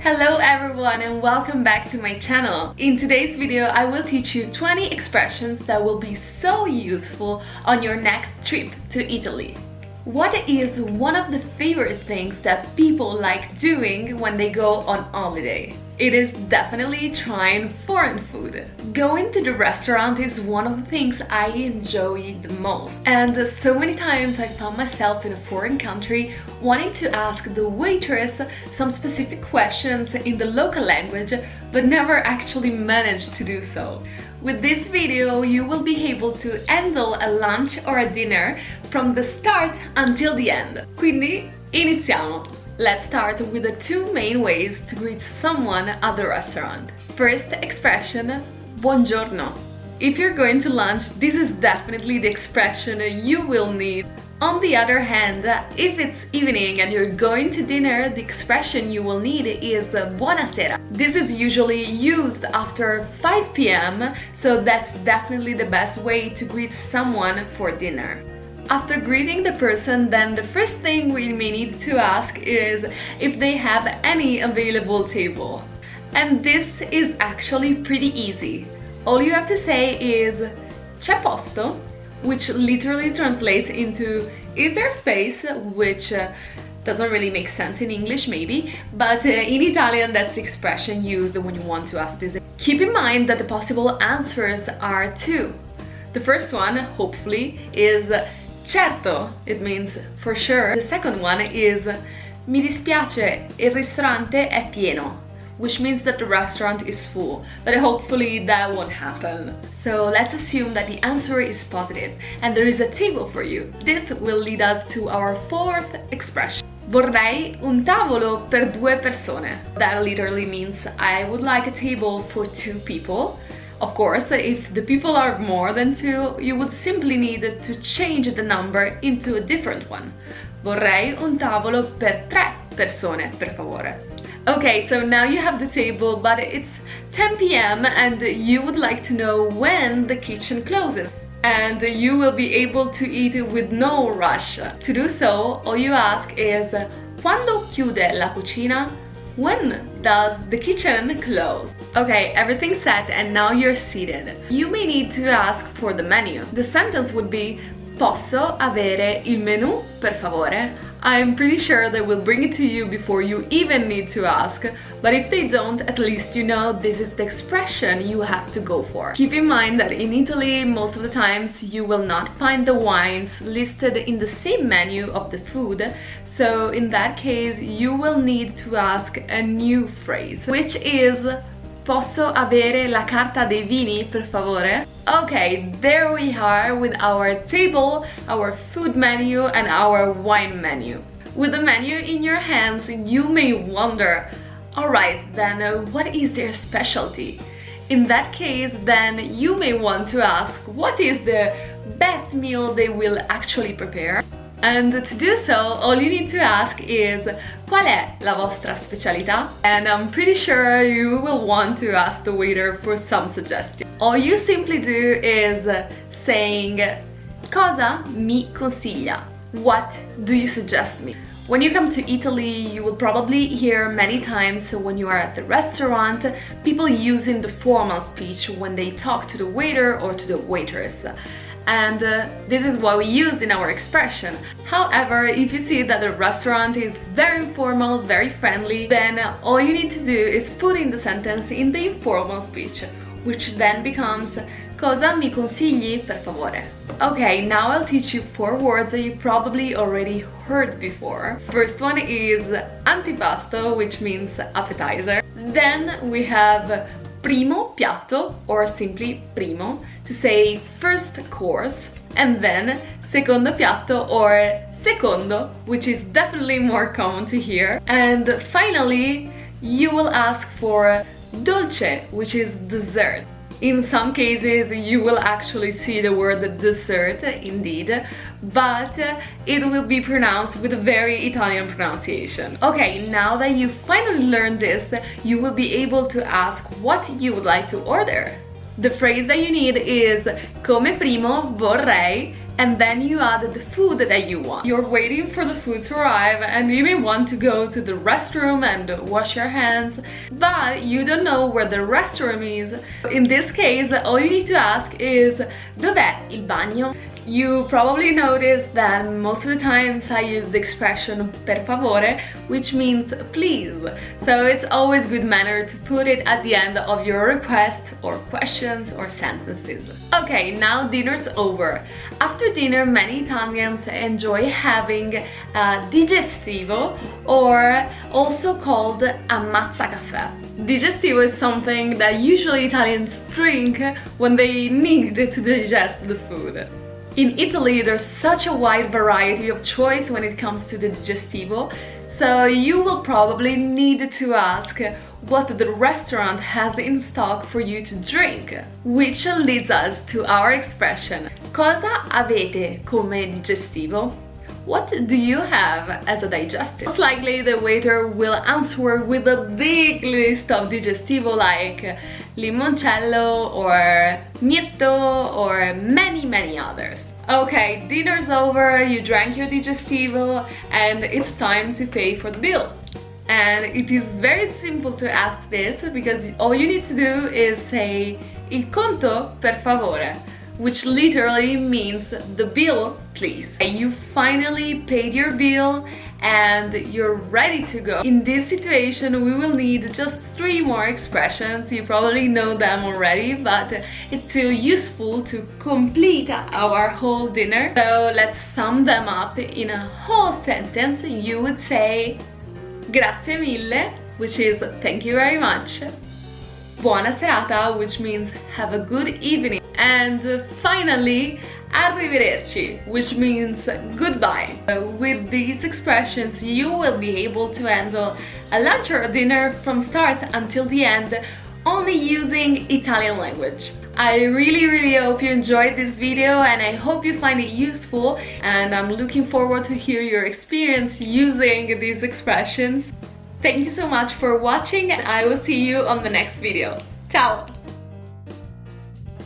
Hello everyone and welcome back to my channel. In today's video I will teach you 20 expressions that will be so useful on your next trip to Italy. What is one of the favorite things that people like doing when they go on holiday? It is definitely trying foreign food. Going to the restaurant is one of the things I enjoy the most. And so many times I found myself in a foreign country wanting to ask the waitress some specific questions in the local language, but never actually managed to do so. With this video, you will be able to handle a lunch or a dinner from the start until the end. Quindi, iniziamo! Let's start with the two main ways to greet someone at the restaurant. First expression, buongiorno. If you're going to lunch, this is definitely the expression you will need. On the other hand, if it's evening and you're going to dinner, the expression you will need is buonasera. This is usually used after 5 p.m., so that's definitely the best way to greet someone for dinner. After greeting the person, then the first thing we may need to ask is if they have any available table. And this is actually pretty easy. All you have to say is c'è posto, which literally translates into is there space, which doesn't really make sense in English maybe, but in Italian that's the expression used when you want to ask this. Keep in mind that the possible answers are two. The first one, hopefully, is certo, it means for sure. The second one is mi dispiace, il ristorante è pieno, which means that the restaurant is full, but hopefully that won't happen. So let's assume that the answer is positive and there is a table for you. This will lead us to our fourth expression. Vorrei un tavolo per 2 persone. That literally means I would like a table for 2 people. Of course, if the people are more than 2, you would simply need to change the number into a different one. Vorrei un tavolo per 3 persone, per favore. Okay, so now you have the table, but it's 10 p.m. and you would like to know when the kitchen closes. And you will be able to eat with no rush. To do so, all you ask is quando chiude la cucina? When does the kitchen close? Okay, everything's set and now you're seated. You may need to ask for the menu. The sentence would be posso avere il menù, per favore? I'm pretty sure they will bring it to you before you even need to ask, but if they don't, at least you know this is the expression you have to go for. Keep in mind that in Italy, most of the times you will not find the wines listed in the same menu of the food, so in that case you will need to ask a new phrase, which is posso avere la carta dei vini, per favore? Okay, there we are with our table, our food menu and our wine menu. With the menu in your hands, you may wonder, alright, then what is their specialty? In that case, then you may want to ask what is the best meal they will actually prepare. And to do so, all you need to ask is qual è la vostra specialità? And I'm pretty sure you will want to ask the waiter for some suggestions. All you simply do is saying cosa mi consiglia? What do you suggest me? When you come to Italy, you will probably hear many times when you are at the restaurant people using the formal speech when they talk to the waiter or to the waitress. And this is what we used in our expression. However, if you see that the restaurant is very informal, very friendly, then all you need to do is put in the sentence in the informal speech, which then becomes cosa mi consigli, per favore? Okay, now I'll teach you 4 words that you probably already heard before. First one is antipasto, which means appetizer. Then we have primo piatto, or simply primo, to say first course, and then secondo piatto, or secondo, which is definitely more common to hear. And finally, you will ask for dolce, which is dessert. In some cases, you will actually see the word dessert, indeed, but it will be pronounced with a very Italian pronunciation. Okay, now that you finally learned this, you will be able to ask what you would like to order. The phrase that you need is come primo vorrei and then you add the food that you want. You're waiting for the food to arrive and you may want to go to the restroom and wash your hands, but you don't know where the restroom is. In this case, all you need to ask is dov'è il bagno? You probably noticed that most of the times I use the expression per favore, which means please. So it's always good manner to put it at the end of your requests or questions or sentences. Okay, now dinner's over. After dinner, many Italians enjoy having a digestivo, or also called ammazzacaffè. Digestivo is something that usually Italians drink when they need to digest the food. In Italy, there's such a wide variety of choice when it comes to the digestivo, so you will probably need to ask what the restaurant has in stock for you to drink, which leads us to our expression, cosa avete come digestivo? What do you have as a digestive? Most likely the waiter will answer with a big list of digestivo like limoncello or mirto or many others. Okay, dinner's over, you drank your digestivo, and it's time to pay for the bill. And it is very simple to ask this because all you need to do is say il conto per favore, which literally means the bill, please. You finally paid your bill and you're ready to go. In this situation, we will need just 3 more expressions. You probably know them already, but it's still useful to complete our whole dinner. So let's sum them up in a whole sentence. You would say grazie mille, which is thank you very much. Buona serata, which means have a good evening. And finally, arrivederci, which means goodbye. With these expressions, you will be able to handle a lunch or a dinner from start until the end, only using Italian language. I really hope you enjoyed this video and I hope you find it useful, and I'm looking forward to hear your experience using these expressions. Thank you so much for watching and I will see you on the next video. Ciao!